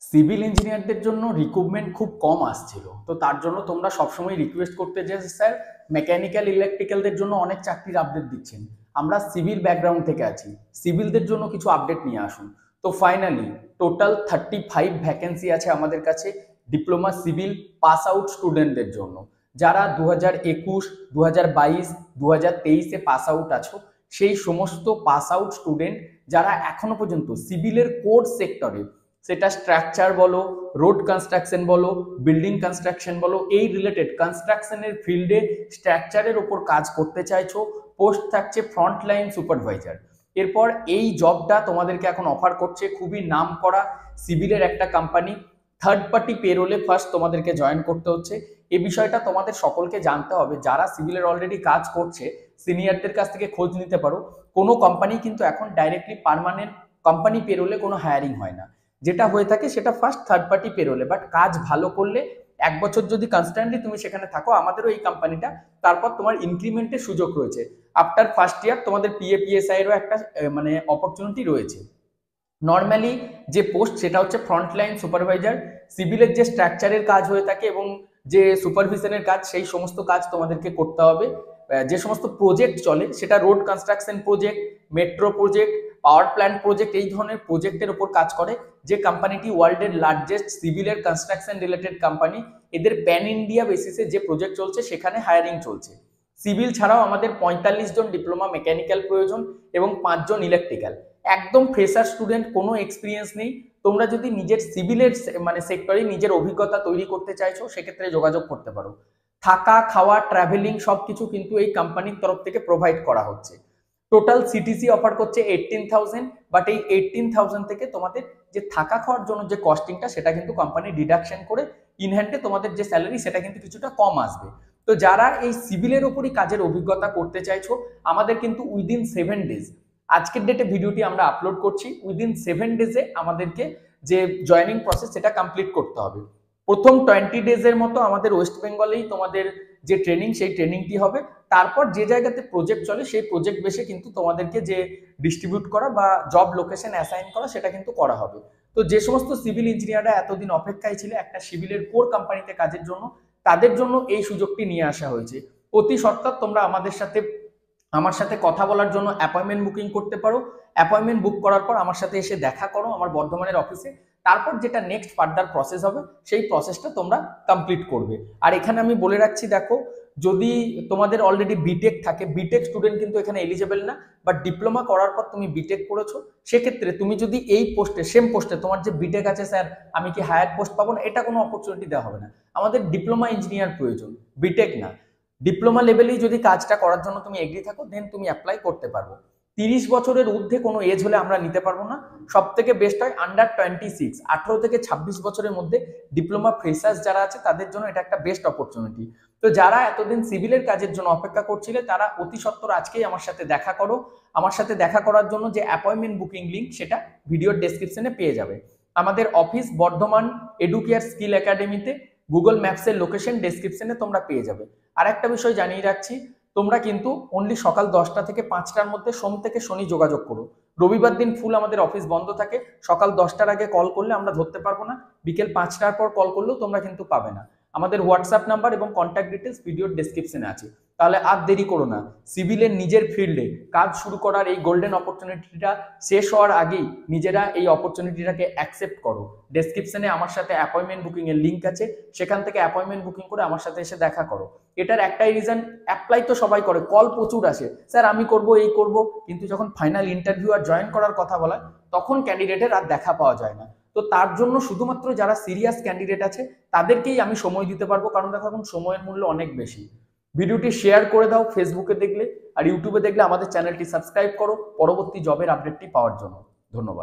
Civil ইঞ্জিনিয়ারদের জন্য recruitment খুব কম আসছিল, তো তার জন্য তোমরা সবসময় রিকোয়েস্ট করতে যে স্যার মেকানিক্যাল ইলেকট্রিক্যালদের জন্য অনেক চাকরির আপডেট দিচ্ছেন, আমরা সিভিল ব্যাকগ্রাউন্ড থেকে আছি, সিভিলদের জন্য কিছু আপডেট নিয়ে আসুন। তো ফাইনালি টোটাল 35 ভ্যাকেন্সি আছে আমাদের কাছে ডিপ্লোমা সিভিল পাস আউট স্টুডেন্টদের জন্য, যারা 2021, 2022, 2023-এ পাস আউট আছো, সেই সমস্ত পাস আউট স্টুডেন্ট যারা এখনো পর্যন্ত সিভিলের কোর সেক্টরে, সেটা স্ট্রাকচার বলো, রোড কনস্ট্রাকশন বলো, বিল্ডিং কনস্ট্রাকশন বলো, এই রিলেটেড কনস্ট্রাকশনের ফিল্ডে স্ট্রাকচারের ওপর কাজ করতে চাইছো, পোস্ট থাকছে ফ্রন্ট লাইন সুপারভাইজার। এরপর এই জবটা তোমাদেরকে এখন অফার করছে খুবই নাম করা সিভিলের একটা কোম্পানি, থার্ড পার্টি পেরোলে ফার্স্ট তোমাদেরকে জয়েন করতে হচ্ছে। এই বিষয়টা তোমাদের সকলকে জানতে হবে, যারা সিভিলের অলরেডি কাজ করছে সিনিয়রদের কাছ থেকে খোঁজ নিতে পারো। কোনো কোম্পানি কিন্তু এখন ডাইরেক্টলি পার্মানেন্ট কোম্পানি পেরোলে কোনো হায়ারিং হয় না, যেটা হয়ে থাকে সেটা ফার্স্ট থার্ড পার্টি পেরোলে, বাট কাজ ভালো করলে 1 বছর যদি কনস্ট্যান্টলি তুমি সেখানে থাকো, আমাদেরও এই কোম্পানিটা, তারপর তোমার ইনক্রিমেন্টের সুযোগ রয়েছে। আফটার ফার্স্ট ইয়ার তোমাদের PAPSI এরও একটা মানে অপরচুনিটি রয়েছে। নর্মালি যে পোস্ট সেটা হচ্ছে ফ্রন্ট লাইন সুপারভাইজার, সিভিলের যে স্ট্রাকচারের কাজ হয়ে থাকে এবং যে সুপারভিশনের কাজ, সেই সমস্ত কাজ তোমাদেরকে করতে হবে। যে সমস্ত প্রজেক্ট চলে, সেটা road construction project, metro project, power plant project, এই ধরনের প্রজেক্টের উপর কাজ করে যে কোম্পানিটি ওয়ার্ল্ডের লার্জেস্ট সিভিলের কনস্ট্রাকশন রিলেটেড কোম্পানি। এদের প্যান ইন্ডিয়া বেসিসে যে প্রজেক্ট চলছে সেখানে হায়ারিং চলছে। সিভিল ছাড়াও আমাদের 45 জন ডিপ্লোমা মেকানিক্যাল প্রয়োজন এবং 5 জন ইলেকট্রিক্যাল। একদম ফ্রেশার স্টুডেন্ট, কোনো এক্সপিরিয়েন্স নেই। তোমরা যদি নিজের সিভিলের মানে সেক্টরে নিজের অভিজ্ঞতা তৈরি করতে চাইছো, সেক্ষেত্রে যোগাযোগ করতে পারো। থাকা, খাওয়া, ট্রাভেলিং সবকিছু কিন্তু এই কোম্পানির তরফ থেকে প্রোভাইড করা হচ্ছে। টোটাল সিটিসি অফার করছে 18,000, বাট এই 18,000 থেকে তোমাদের যে থাকা খাওয়ার জন্য যে কস্টিংটা, সেটা কিন্তু কোম্পানি ডিডাকশন করে ইন হ্যান্ডে তোমাদের যে স্যালারি সেটা কিন্তু কিছুটা কম আসবে। তো যারা এই সিভিলের উপরই কাজের অভিজ্ঞতা করতে চাইছো, আমাদের কিন্তু উইদিন 7 ডেজ, আজকের ডেটে ভিডিওটি আমরা আপলোড করছি, উইদিন 7 ডেজে আমাদেরকে যে জয়নিং প্রসেস সেটা কমপ্লিট করতে হবে। প্রথম 20 ডেজের মতো আমাদের ওয়েস্ট বেঙ্গলেই তোমাদের যে ট্রেনিং, সেই ট্রেনিংটি হবে। তারপর যে জায়গাতে প্রজেক্ট চলে, সেই প্রজেক্ট বেসে কিন্তু তোমাদেরকে যে ডিস্ট্রিবিউট করা বা জব লোকেশন অ্যাসাইন করা, সেটা কিন্তু করা হবে। তো যে সমস্ত সিভিল ইঞ্জিনিয়াররা এতদিন অপেক্ষায় ছিল একটা সিভিলের কোর কোম্পানিতে কাজের জন্য, তাদের জন্য এই সুযোগটি নিয়ে আসা হয়েছে। অতি সত্বর তোমরা আমার সাথে কথা বলার জন্য অ্যাপয়েন্টমেন্ট বুকিং করতে পারো। অ্যাপয়েন্টমেন্ট বুক করার পর আমার সাথে এসে দেখা করো আমার বর্ধমানের অফিসে। তারপর যেটা নেক্সট ফার্দার প্রসেস হবে, সেই প্রসেসটা তোমরা কমপ্লিট করবে। আর এখানে আমি বলে রাখছি, দেখো, যদি তোমাদের অলরেডি বিটেক থাকে, বিটেক স্টুডেন্ট কিন্তু এখানে এলিজেবল না, বাট ডিপ্লোমা করার পর তুমি বিটেক করেছো, সেক্ষেত্রে তুমি যদি এই পোস্টে, সেম পোস্টে তোমার যে বিটেক আছে, স্যার আমি কি হায়ার পোস্ট পাবো না, এটা কোনো অপরচুনিটি দেওয়া হবে না। আমাদের ডিপ্লোমা ইঞ্জিনিয়ার প্রয়োজন, বিটেক না। ডিপ্লোমা লেভেলেই যদি কাজটা করার জন্য তুমি এগ্রি থাকো, দেন তুমি অ্যাপ্লাই করতে পারবো। 30 বছরের ঊর্ধ্বে কোনো এজ হলে আমরা নিতে পারবো না। সব থেকে বেস্ট হয় আন্ডার 26, 18 থেকে 26 বছরের মধ্যে ডিপ্লোমা ফ্রেশার্স যারা আছে, তাদের জন্য এটা একটা বেস্ট অপরচুনিটি। তো যারা এতদিন সিভিলের কাজের জন্য অপেক্ষা করছিলে, তারা অতি সত্বর আজকেই আমার সাথে দেখা করো। আমার সাথে দেখা করার জন্য যে অ্যাপয়েন্টমেন্ট বুকিং লিঙ্ক, সেটা ভিডিওর ডেসক্রিপশনে পেয়ে যাবে। আমাদের অফিস বর্ধমান এডুকেয়ার স্কিল একাডেমিতে, গুগল ম্যাপসের লোকেশন ডেসক্রিপশনে তোমরা পেয়ে যাবে। আর একটা বিষয় জানিয়ে রাখছি, তোমরা কিন্তু অনলি সকাল 10টা থেকে 5টার মধ্যে সোম থেকে শনি যোগাযোগ করো। রবিবার দিন ফুল আমাদের অফিস বন্ধ থাকে। সকাল 10টার আগে কল করলে আমরা ধরতে পারবো না, বিকেল 5টার পর কল করলেও তোমরা কিন্তু পাবে না। আমাদের হোয়াটসঅ্যাপ নাম্বার এবং কন্ট্যাক্ট ডিটেলস ভিডিওর ডেসক্রিপশনে আছে। তাহলে আর দেরি করো না, সিভিলের নিজের ফিল্ডে কাজ শুরু করার এই গোল্ডেন অপরচুনিটিটা শেষ হওয়ার আগেই নিজেরা এই অপরচুনিটিটাকে অ্যাকসেপ্ট করো। ডেসক্রিপশনে আমার সাথে অ্যাপয়েন্টমেন্ট বুকিং এর লিঙ্ক আছে, সেখান থেকে অ্যাপয়েন্টমেন্ট বুকিং করে আমার সাথে এসে দেখা করো। এটার একটাই রিজন, অ্যাপ্লাই তো সবাই করে, কল প্রচুর আসে, স্যার আমি করব, এই করব, কিন্তু যখন ফাইনাল ইন্টারভিউ আর জয়েন করার কথা বলা, তখন ক্যান্ডিডেটের আর দেখা পাওয়া যায় না। তো তার জন্য শুধুমাত্র যারা সিরিয়াস ক্যান্ডিডেট আছে, তাদেরকেই আমি সময় দিতে পারবো, কারণ দেখো এখন সময়ের মূল্য অনেক বেশি। ভিডিওটি শেয়ার করে দাও ফেসবুকে দেখলে, আর ইউটিউবে দেখলে আমাদের চ্যানেলটি সাবস্ক্রাইব করো পরবর্তী জবের আপডেটটি পাওয়ার জন্য। ধন্যবাদ।